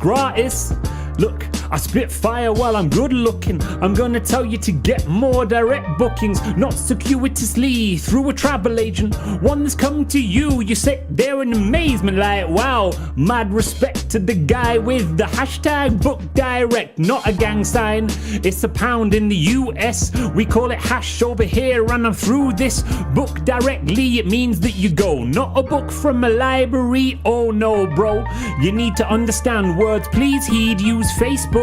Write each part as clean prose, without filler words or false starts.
gratis. Look, I spit fire while I'm good looking. I'm gonna tell you to get more direct bookings, not circuitously through a travel agent. One that's coming to you, you sit there in amazement like, wow. Mad respect to the guy with the hashtag book direct, not a gang sign. It's a pound in the US, we call it hash over here, and I'm through this. Book directly, it means that you go, not a book from a library. Oh no, bro, you need to understand words, please heed. Use Facebook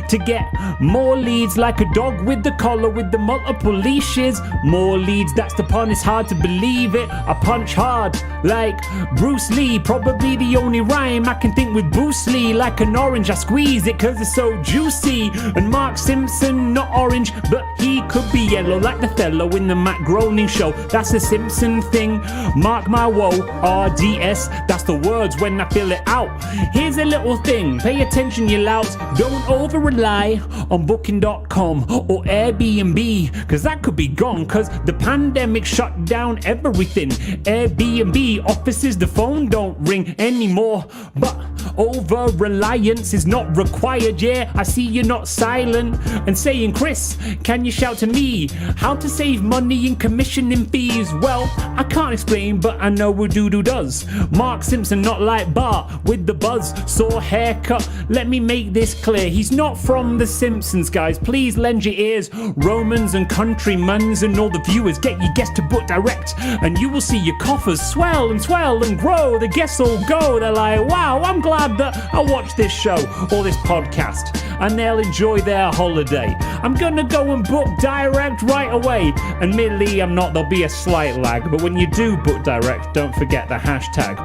to get more leads, like a dog with the collar with the multiple leashes. More leads, that's the pun, it's hard to believe it. I punch hard like Bruce Lee, probably the only rhyme I can think with Bruce Lee. Like an orange, I squeeze it cause it's so juicy. And Mark Simpson, not orange, but he could be yellow, like the fellow in the Matt Groening show. That's a Simpson thing, mark my woe, RDS, that's the words when I fill it out. Here's a little thing, pay attention you louts, don't over rely on booking.com or Airbnb, cause that could be gone, cause the pandemic shut down everything. Airbnb offices, the phone don't ring anymore, but over reliance is not required. Yeah, I see you're not silent and saying, Chris, can you shout to me how to save money in commissioning fees? Well, I can't explain, but I know who Doodoo does. Mark Simpson, not like Bart with the buzz saw haircut. Let me make this clear, he's not from The Simpsons, guys. Please lend your ears, Romans and countrymans and all the viewers. Get your guests to book direct and you will see your coffers swell and grow. The guests all go, they're like, wow, I'm glad that I watched this show or this podcast, and they'll enjoy their holiday. I'm gonna go and book direct right away. Admittedly, I'm not, there'll be a slight lag, but when you do book direct, don't forget the hashtag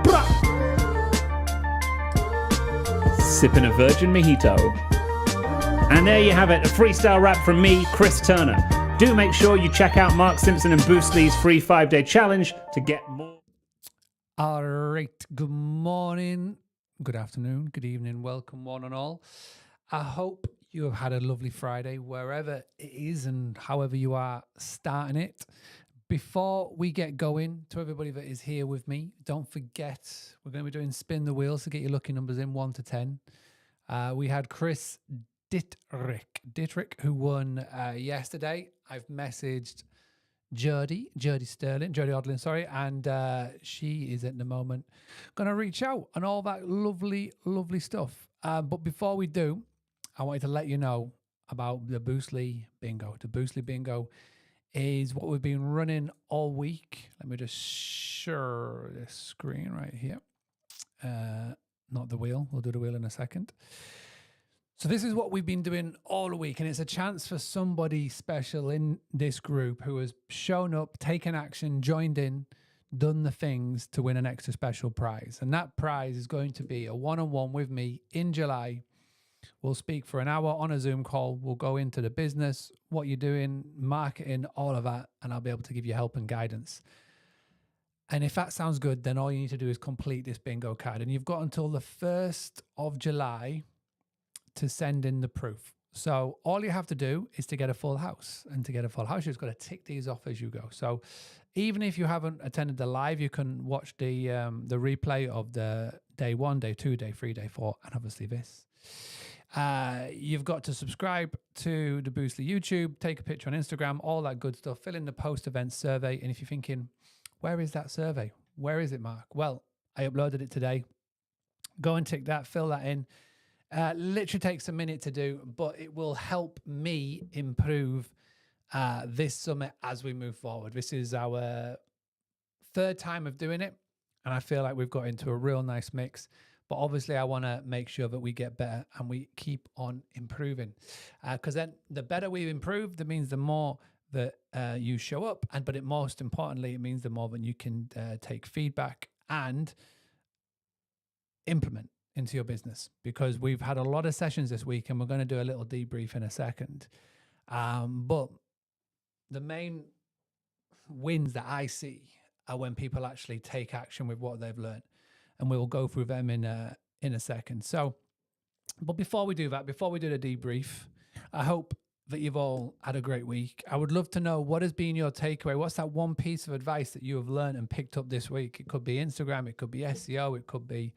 sipping a virgin mojito. And there you have it, a freestyle rap from me, Chris Turner. Do make sure you check out Mark Simpson and Bruce Lee's free 5-day challenge to get more. All right, good morning, good afternoon, good evening, welcome one and all. I hope you have had a lovely Friday, wherever it is and however you are starting it. Before we get going, to everybody that is here with me, don't forget, we're going to be doing spin the wheels to get your lucky numbers in 1 to 10. We had Chris Dittrick, who won yesterday. I've messaged Jodie Odlin, sorry, and she is at the moment going to reach out and all that lovely stuff. But before we do, I wanted to let you know about the Boostly Bingo. The Boostly Bingo is what we've been running all week. Let me just share the screen right here. Not the wheel. We'll do the wheel in a second. So this is what we've been doing all week, and it's a chance for somebody special in this group who has shown up, taken action, joined in, done the things to win an extra special prize. And that prize is going to be a one-on-one with me in July. We'll speak for an hour on a Zoom call. We'll go into the business, what you're doing, marketing, all of that, and I'll be able to give you help and guidance. And if that sounds good, then all you need to do is complete this bingo card. And you've got until the 1st of July to send in the proof. So all you have to do is to get a full house. And to get a full house, you've got to tick these off as you go. So even if you haven't attended the live, you can watch the replay of the day 1, day 2, day 3, day 4, and obviously this. You've got to subscribe to the Boostly YouTube, take a picture on Instagram, all that good stuff, fill in the post-event survey. And if you're thinking, where is that survey? Where is it, Mark? Well, I uploaded it today. Go and tick that, fill that in. Literally takes a minute to do, but it will help me improve this summit as we move forward. This is our 3rd time of doing it, and I feel like we've got into a real nice mix. But obviously, I want to make sure that we get better and we keep on improving. Because then the better we improve, that means the more that you show up. But most importantly, it means the more that you can take feedback and implement into your business. Because we've had a lot of sessions this week and we're going to do a little debrief in a second. But the main wins that I see are when people actually take action with what they've learned. And we'll go through them in a second. So, but before we do that, before we do the debrief, I hope that you've all had a great week. I would love to know, what has been your takeaway? What's that one piece of advice that you have learned and picked up this week? It could be Instagram, it could be SEO, it could be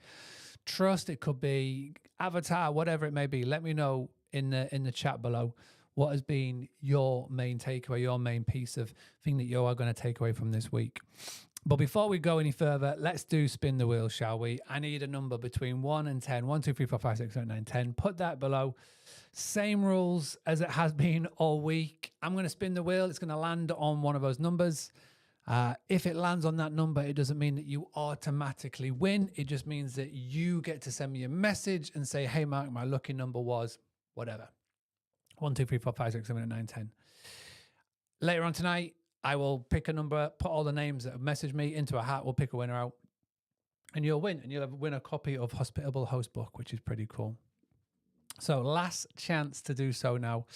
trust, it could be Avatar, whatever it may be. Let me know in the chat below what has been your main takeaway, your main piece of thing that you are going to take away from this week. But before we go any further, let's do spin the wheel, shall we? I need a number between 1 and 10. 1, 2, 3, 4, 5, 6, 7, 8, 9, 10. Put that below. Same rules as it has been all week. I'm going to spin the wheel. It's going to land on one of those numbers. If it lands on that number, it doesn't mean that you automatically win. It just means that you get to send me a message and say, hey, Mark, my lucky number was whatever. 1, 2, 3, 4, 5, 6, 7, 8, 9, 10. Later on tonight, I will pick a number, put all the names that have messaged me into a hat. We'll pick a winner out and you'll win. And you'll win a copy of Hospitable Host Book, which is pretty cool. So last chance to do so now.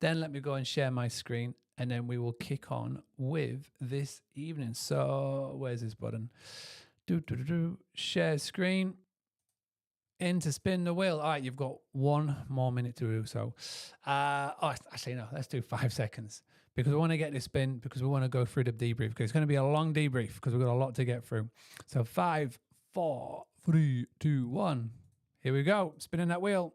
Then let me go and share my screen and then we will kick on with this evening. So where's this button? Share screen. Into spin the wheel. All right, you've got 1 more minute to do so. Actually, no, let's do 5 seconds because we want to get this spin because we want to go through the debrief because it's going to be a long debrief because we've got a lot to get through. So 5, 4, 3, 2, 1. Here we go. Spinning that wheel.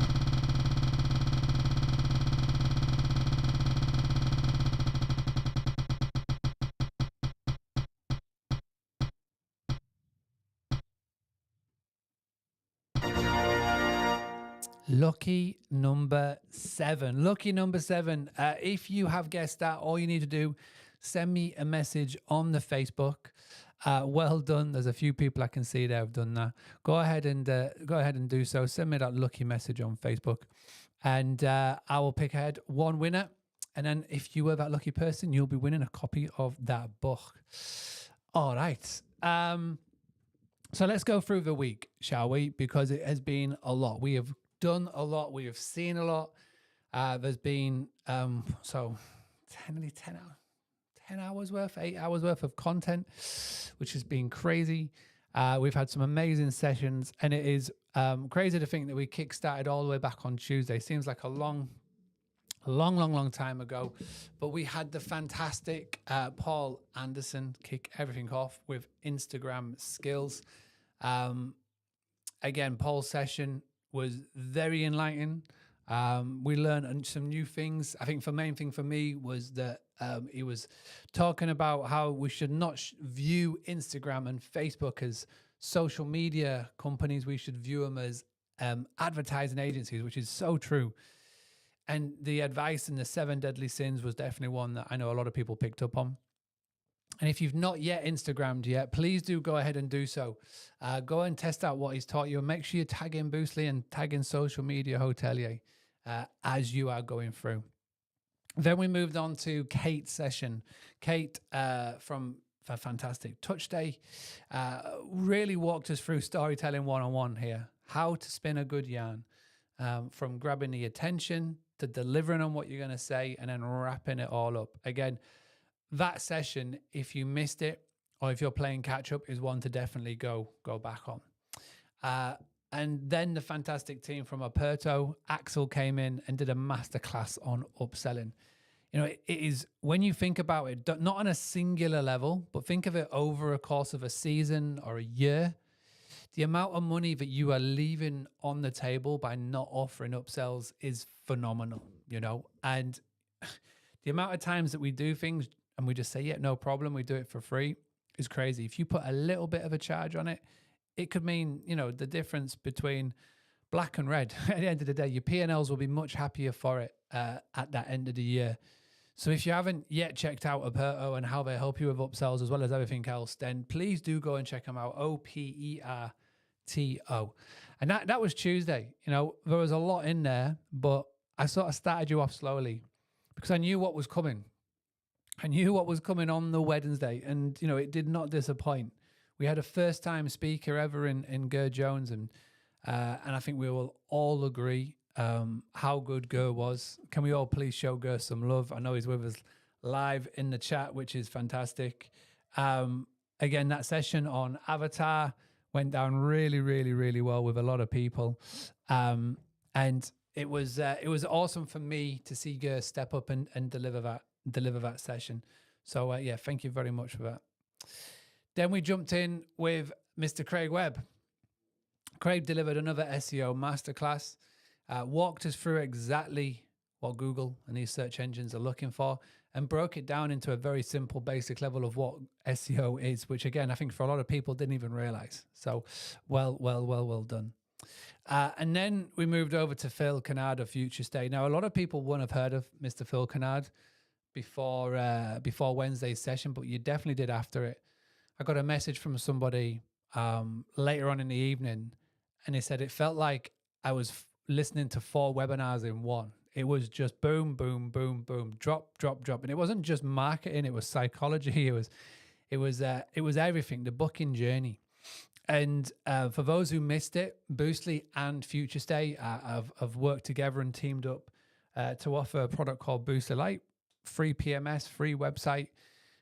Lucky number 7. Lucky number 7. If you have guessed that, all you need to do, send me a message on the Facebook. Well done. There's a few people I can see that have done that. Go ahead and do so. Send me that lucky message on Facebook, and I will pick ahead one winner. And then if you were that lucky person, you'll be winning a copy of that book. All right. So let's go through the week, shall we? Because it has been a lot. We have done a lot. We have seen a lot. There's been nearly 10 hours worth, 8 hours worth of content, which has been crazy. We've had some amazing sessions, and it is crazy to think that we kickstarted all the way back on Tuesday. Seems like a long time ago, but we had the fantastic Paul Anderson kick everything off with Instagram skills. Again, Paul's session was very enlightening. We learned some new things. I think the main thing for me was that he was talking about how we should not view Instagram and Facebook as social media companies. We should view them as advertising agencies, which is so true. And the advice in the 7 deadly sins was definitely one that I know a lot of people picked up on. And if you've not yet Instagrammed yet, please do go ahead and do so. Go and test out what he's taught you, and make sure you tag in Boostly and tag in Social Media Hotelier as you are going through. Then we moved on to Kate's session. Kate from Fantastic Touch Day really walked us through storytelling 101 here. How to spin a good yarn, from grabbing the attention to delivering on what you're going to say and then wrapping it all up. Again, that session, if you missed it or if you're playing catch up, is one to definitely go back on. And then the fantastic team from Aperto, Axel, came in and did a masterclass on upselling. You know, it is, when you think about it, not on a singular level, but think of it over a course of a season or a year, the amount of money that you are leaving on the table by not offering upsells is phenomenal, you know? And the amount of times that we do things and we just say, yeah, no problem, we do it for free, is crazy. If you put a little bit of a charge on it, it could mean, you know, the difference between black and red. At the end of the day, your P&Ls will be much happier for it at that end of the year. So if you haven't yet checked out Aperto and how they help you with upsells as well as everything else, then please do go and check them out. Operto. And that was Tuesday. You know, there was a lot in there, but I sort of started you off slowly because I knew what was coming. I knew what was coming on the Wednesday, and, you know, it did not disappoint. We had a first-time speaker ever in Ger Jones, and I think we will all agree how good Ger was. Can we all please show Ger some love? I know he's with us live in the chat, which is fantastic. Again, that session on Avatar went down really, really, really well with a lot of people. And it was awesome for me to see Ger step up and deliver that session. So yeah, thank you very much for that. Then we jumped in with Mr. Craig Webb. Craig delivered another SEO masterclass, walked us through exactly what Google and these search engines are looking for, and broke it down into a very simple, basic level of what SEO is, which again, I think for a lot of people didn't even realize. So well done. And then we moved over to Phil Kennard of Future State. Now, a lot of people wouldn't have heard of Mr. Phil Kennard before Wednesday's session, but you definitely did after it. I got a message from somebody later on in the evening, and they said it felt like I was listening to 4 webinars in one. It was just boom, boom, boom, boom, drop, drop, drop, and it wasn't just marketing; it was psychology. It was everything. The booking journey. And for those who missed it, Boostly and Future Stay have worked together and teamed up to offer a product called Boostly Lite, free PMS, free website.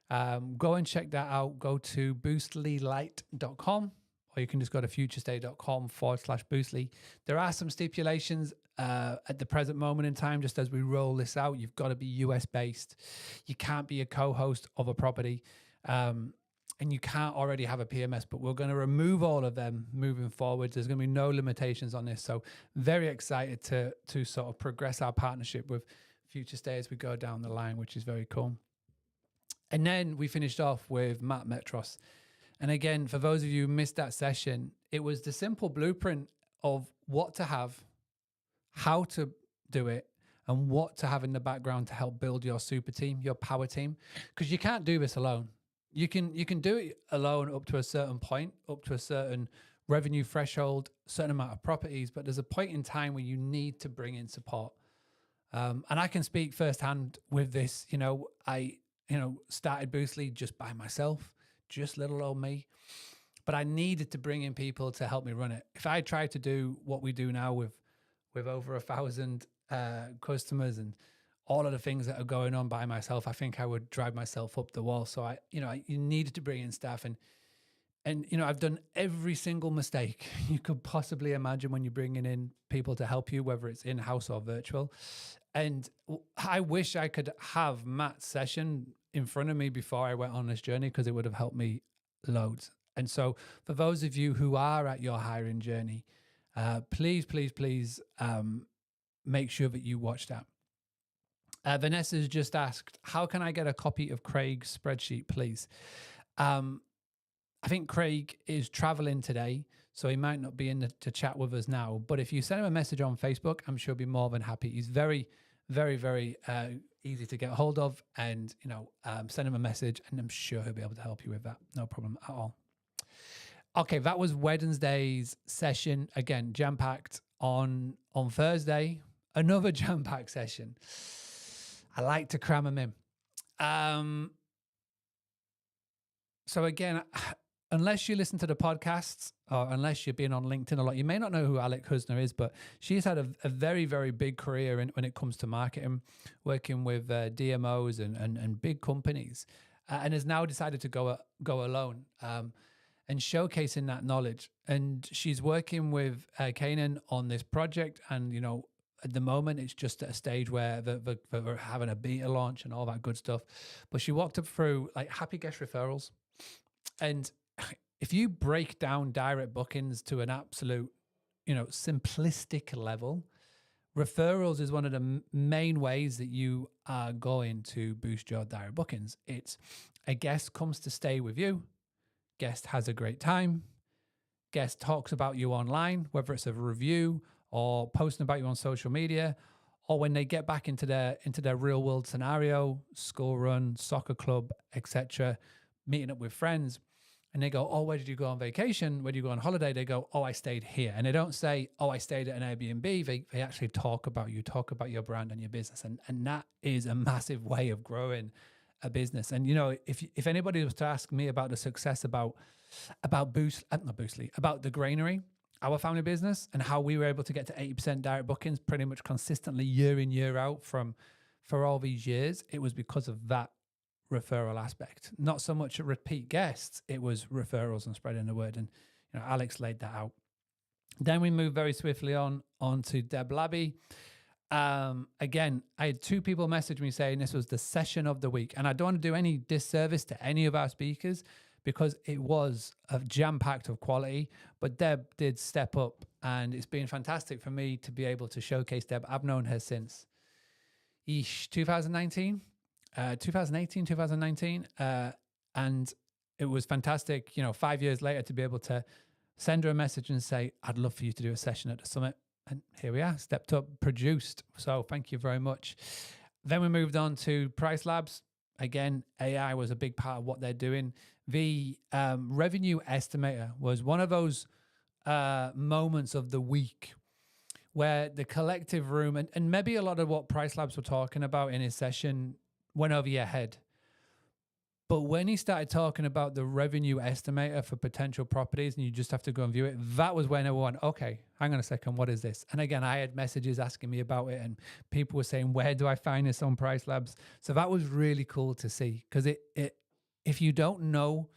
Go and check that out. Go to boostlylight.com, or you can just go to futurestay.com/Boostly. There are some stipulations at the present moment in time, just as we roll this out. You've got to be US based. You can't be a co-host of a property. And you can't already have a PMS, but we're going to remove all of them moving forward. There's going to be no limitations on this. So very excited to sort of progress our partnership with Future Stay as we go down the line, which is very cool. And then we finished off with Matt Metros. And again, for those of you who missed that session, it was the simple blueprint of what to have, how to do it, and what to have in the background to help build your super team, your power team, because you can't do this alone. You can do it alone up to a certain point, up to a certain revenue threshold, certain amount of properties, but there's a point in time where you need to bring in support. And I can speak firsthand with this. I started Boostly just by myself, just little old me, but I needed to bring in people to help me run it. If I tried to do what we do now with over 1,000 customers and all of the things that are going on by myself, I think I would drive myself up the wall. So you needed to bring in staff, and I've done every single mistake you could possibly imagine when you're bringing in people to help you, whether it's in-house or virtual. And I wish I could have Matt's session in front of me before I went on this journey, because it would have helped me loads. And so for those of you who are at your hiring journey, please make sure that you watch that. Vanessa's just asked, how can I get a copy of Craig's spreadsheet, please? I think Craig is traveling today, so he might not be in to chat with us now. But if you send him a message on Facebook, I'm sure he'll be more than happy. He's very, very, very easy to get hold of, and send him a message, and I'm sure he'll be able to help you with that. No problem at all. Okay, that was Wednesday's session. Again, jam-packed on Thursday. Another jam-packed session. I like to cram them in. So again, unless you listen to the podcasts, or unless you've been on LinkedIn a lot, you may not know who Alec Husner is, but she's had a very, very big career when it comes to marketing, working with DMOs and big companies, and has now decided to go alone and showcasing that knowledge. And she's working with Kanan on this project, and at the moment, it's just at a stage where they're having a beta launch and all that good stuff. But she walked up through like happy guest referrals. And if you break down direct bookings to an absolute, simplistic level, referrals is one of the main ways that you are going to boost your direct bookings. It's a guest comes to stay with you. Guest has a great time. Guest talks about you online, whether it's a review or posting about you on social media, or when they get back into their real world scenario, school run, soccer club, etc., meeting up with friends, and they go, oh, where did you go on vacation? Where did you go on holiday? They go, oh, I stayed here. And they don't say, oh, I stayed at an Airbnb. They actually talk about you, talk about your brand and your business. And that is a massive way of growing a business. And, if anybody was to ask me about the success about the Granary, our family business, and how we were able to get to 80% direct bookings pretty much consistently year in, year out for all these years, it was because of that referral aspect. Not so much a repeat guests, it was referrals and spreading the word. And Alex laid that out. Then we moved very swiftly on to Deb Labby. Again, I had 2 people message me saying this was the session of the week. And I don't want to do any disservice to any of our speakers, because it was a jam-packed of quality. But Deb did step up, and it's been fantastic for me to be able to showcase Deb. I've known her since 2019, 2019, and it was fantastic, 5 years later, to be able to send her a message and say, I'd love for you to do a session at the summit. And here we are, stepped up, produced. So thank you very much. Then we moved on to Price Labs. Again, AI was a big part of what they're doing. The revenue estimator was one of those moments of the week where the collective room, and maybe a lot of what Price Labs were talking about in his session went over your head. But when he started talking about the revenue estimator for potential properties, and you just have to go and view it, that was when everyone, okay, hang on a second, what is this? And again, I had messages asking me about it, and people were saying, where do I find this on Price Labs? So that was really cool to see, because if you don't know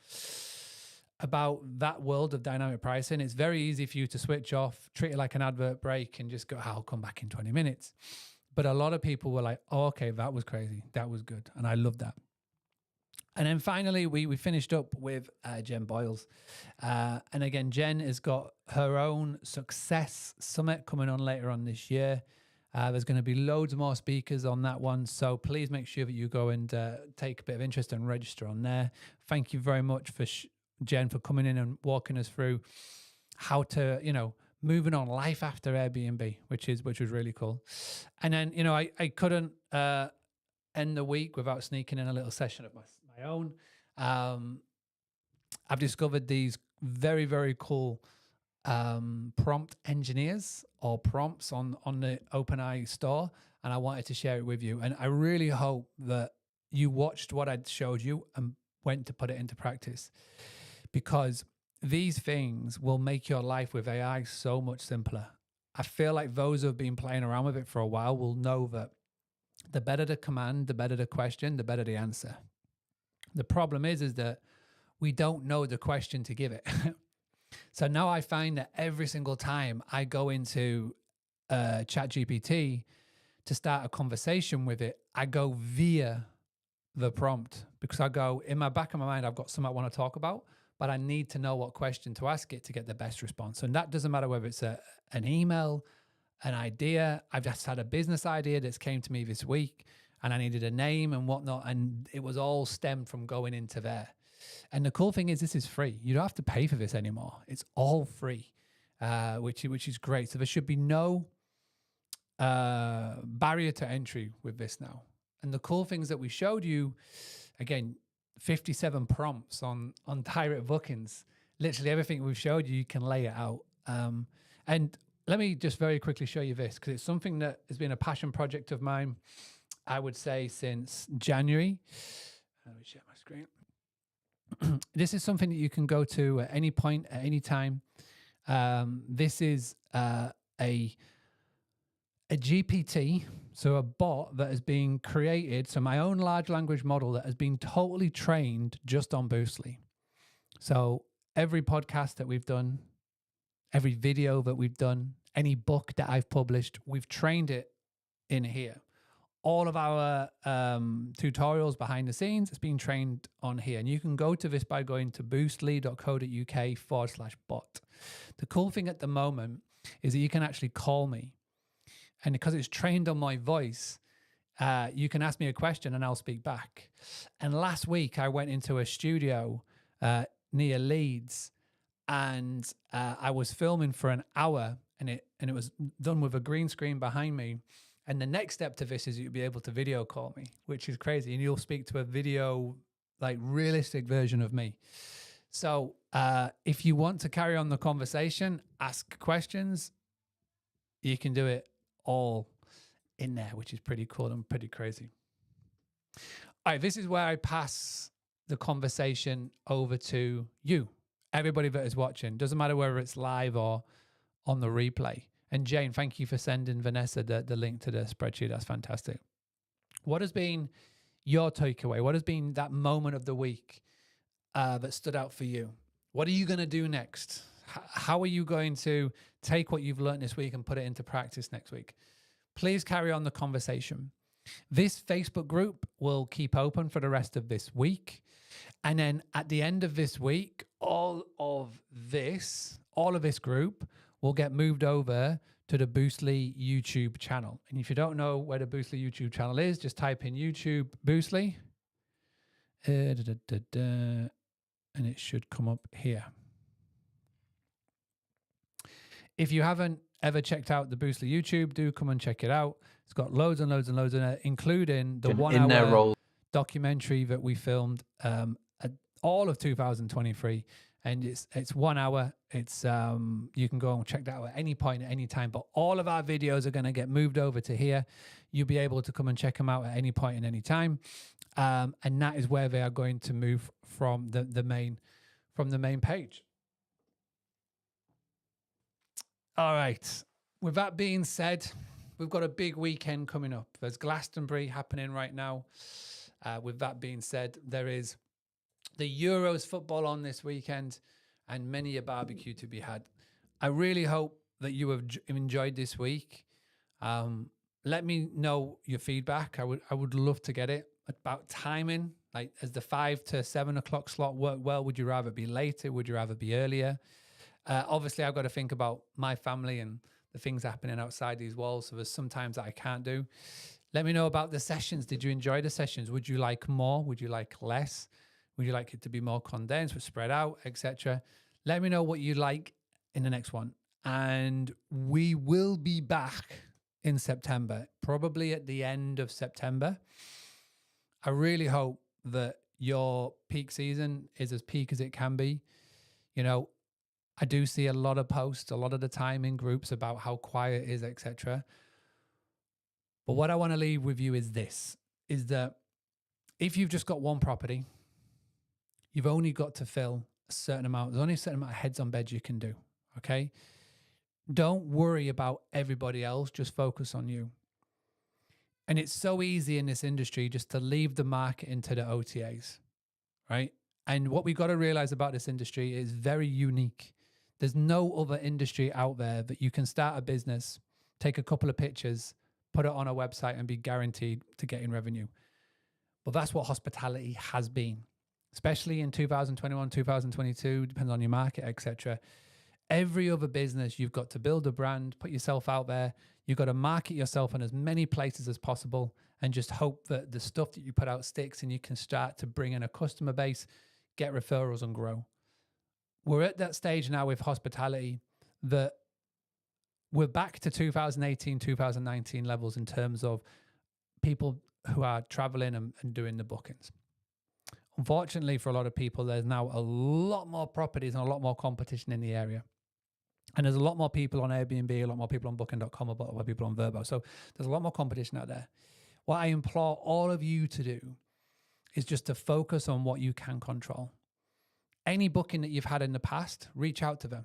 about that world of dynamic pricing, it's very easy for you to switch off, treat it like an advert break, and just go, I'll come back in 20 minutes. But a lot of people were like, oh, okay, that was crazy. That was good. And I love that. And then finally, we finished up with Jen Boyles. And again, Jen has got her own Success Summit coming on later on this year. There's going to be loads more speakers on that one. So please make sure that you go and take a bit of interest and register on there. Thank you very much for Jen for coming in and walking us through how to, moving on life after Airbnb, which was really cool. And then, I couldn't end the week without sneaking in a little session of my own. I've discovered these very, very cool prompt engineers or prompts on the OpenAI store, and I wanted to share it with you. And I really hope that you watched what I showed you and went to put it into practice, because these things will make your life with AI so much simpler. I feel like those who have been playing around with it for a while will know that the better the command, the better the question, the better the answer. The problem is that we don't know the question to give it. So now I find that every single time I go into ChatGPT to start a conversation with it, I go via the prompt, because I go, in my back of my mind, I've got something I want to talk about, but I need to know what question to ask it to get the best response. And that doesn't matter whether it's an email, an idea. I've just had a business idea that's came to me this week, and I needed a name and whatnot. And it was all stemmed from going into there. And the cool thing is, this is free. You don't have to pay for this anymore. It's all free, which is great. So there should be no barrier to entry with this now. And the cool things that we showed you, again, 57 prompts on direct bookings. Literally everything we've showed you, you can lay it out. And let me just very quickly show you this, because it's something that has been a passion project of mine, I would say, since January. Let me share my screen. This is something that you can go to at any point, at any time. This is a GPT, so a bot that has been created, so my own large language model that has been totally trained just on Boostly. So every podcast that we've done, every video that we've done, any book that I've published, we've trained it in here. All of our tutorials behind the scenes, it's been trained on here. And you can go to this by going to boostly.co.uk/bot. The cool thing at the moment is that you can actually call me. And because it's trained on my voice, you can ask me a question and I'll speak back. And last week I went into a studio near Leeds, and I was filming for an hour, and it was done with a green screen behind me. And the next step to this is you'll be able to video call me, which is crazy. And you'll speak to a video, like realistic version of me. So if you want to carry on the conversation, ask questions, you can do it all in there, which is pretty cool and pretty crazy. All right, this is where I pass the conversation over to you, everybody that is watching. Doesn't matter whether it's live or on the replay. And Jane, thank you for sending Vanessa the link to the spreadsheet. That's fantastic. What has been your takeaway? What has been that moment of the week that stood out for you? What are you going to do next? How are you going to take what you've learned this week and put it into practice next week? Please carry on the conversation. This Facebook group will keep open for the rest of this week. And then at the end of this week, all of this group will get moved over to the Boostly YouTube channel. And if you don't know where the Boostly YouTube channel is, just type in YouTube Boostly. And it should come up here. If you haven't ever checked out the Boostly YouTube, do come and check it out. It's got loads and loads and loads in it, including the 1 hour documentary that we filmed at all of 2023. And it's 1 hour. It's you can go and check that out at any point, at any time. But all of our videos are going to get moved over to here. You'll be able to come and check them out at any point and any time. And that is where they are going to move from the main page. All right. With that being said, we've got a big weekend coming up. There's Glastonbury happening right now. With that being said, there is the Euros football on this weekend and many a barbecue to be had. I really hope that you have enjoyed this week. Let me know your feedback. I would love to get it. About timing, like, as the 5 to 7 o'clock slot work well? Would you rather be later? Would you rather be earlier? Obviously, I've got to think about my family and the things happening outside these walls. So there's sometimes that I can't do. Let me know about the sessions. Did you enjoy the sessions? Would you like more? Would you like less? Would you like it to be more condensed, spread out, etc.? Let me know what you like in the next one. And we will be back in September, probably at the end of September. I really hope that your peak season is as peak as it can be. You know, I do see a lot of posts, a lot of the time in groups about how quiet it is, etc. But what I want to leave with you is this, is that if you've just got one property, you've only got to fill a certain amount. There's only a certain amount of heads on beds you can do, okay? Don't worry about everybody else. Just focus on you. And it's so easy in this industry just to leave the market into the OTAs, right? And what we've got to realize about this industry is very unique. There's no other industry out there that you can start a business, take a couple of pictures, put it on a website and be guaranteed to get in revenue. Well, that's what hospitality has been, especially in 2021, 2022, depends on your market, etc. Every other business, you've got to build a brand, put yourself out there. You've got to market yourself in as many places as possible and just hope that the stuff that you put out sticks and you can start to bring in a customer base, get referrals and grow. We're at that stage now with hospitality that we're back to 2018, 2019 levels in terms of people who are traveling and doing the bookings. Unfortunately, for a lot of people, there's now a lot more properties and a lot more competition in the area. And there's a lot more people on Airbnb, a lot more people on Booking.com, a lot more people on Vrbo. So there's a lot more competition out there. What I implore all of you to do is just to focus on what you can control. Any booking that you've had in the past, reach out to them.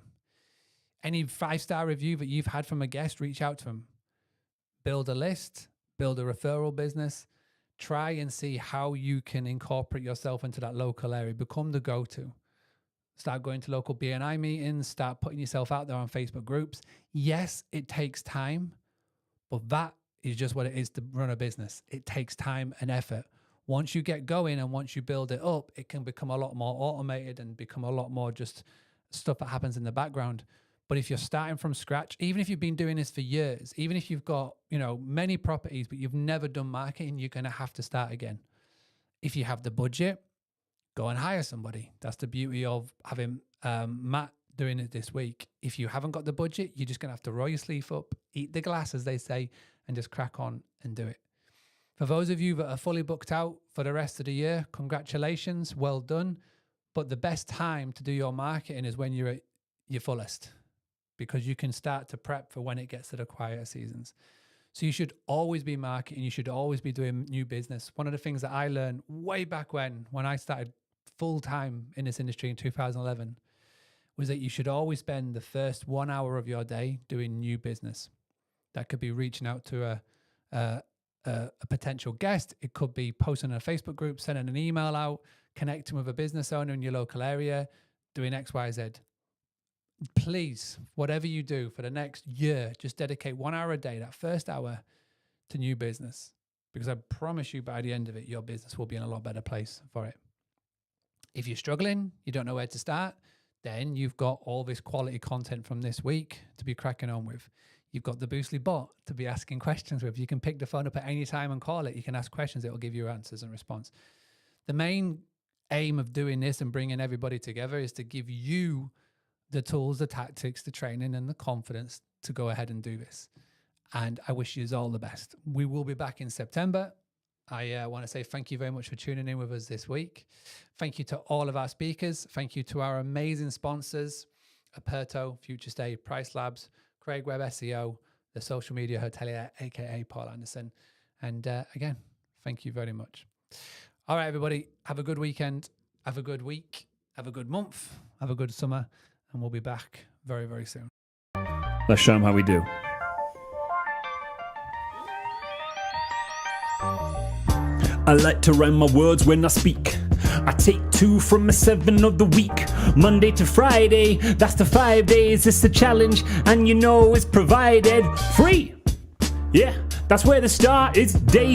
Any 5-star review that you've had from a guest, reach out to them. Build a list, build a referral business. Try and see how you can incorporate yourself into that local area. Become the go-to. Start going to local BNI meetings. Start putting yourself out there on Facebook groups. Yes, it takes time, but that is just what it is to run a business. It takes time and effort. Once you get going and once you build it up, it can become a lot more automated and become a lot more just stuff that happens in the background. But if you're starting from scratch, even if you've been doing this for years, even if you've got, many properties, but you've never done marketing, you're going to have to start again. If you have the budget, go and hire somebody. That's the beauty of having Matt doing it this week. If you haven't got the budget, you're just going to have to roll your sleeve up, eat the glass, as they say, and just crack on and do it. For those of you that are fully booked out for the rest of the year, congratulations, well done. But the best time to do your marketing is when you're at your fullest, because you can start to prep for when it gets to the quieter seasons. So you should always be marketing. You should always be doing new business. One of the things that I learned way back when I started full-time in this industry in 2011 was that you should always spend the first 1 hour of your day doing new business. That could be reaching out to a potential guest. It could be posting in a Facebook group, sending an email out, connecting with a business owner in your local area, doing X, Y, Z. Please, whatever you do for the next year, just dedicate 1 hour a day, that first hour, to new business. because I promise you by the end of it, your business will be in a lot better place for it. If you're struggling, you don't know where to start, then you've got all this quality content from this week to be cracking on with. You've got the Boostly bot to be asking questions with. You can pick the phone up at any time and call it. You can ask questions. It will give you answers and response. The main aim of doing this and bringing everybody together is to give you the tools, the tactics, the training, and the confidence to go ahead and do this. And I wish you all the best. We will be back in September. I want to say thank you very much for tuning in with us this week. Thank you to all of our speakers. Thank you to our amazing sponsors, Aperto, Future State, Price Labs, Craig Webb SEO, the Social Media Hotelier, aka Paul Anderson. And again, thank you very much. All right, everybody, have a good weekend. Have a good week. Have a good month. Have a good summer. And we'll be back very, very soon. Let's show them how we do. I like to rhyme my words when I speak. I take 2 from a 7 of the week. Monday to Friday, that's the 5 days. It's a challenge, and you know it's provided free. Yeah, that's where the start is. Day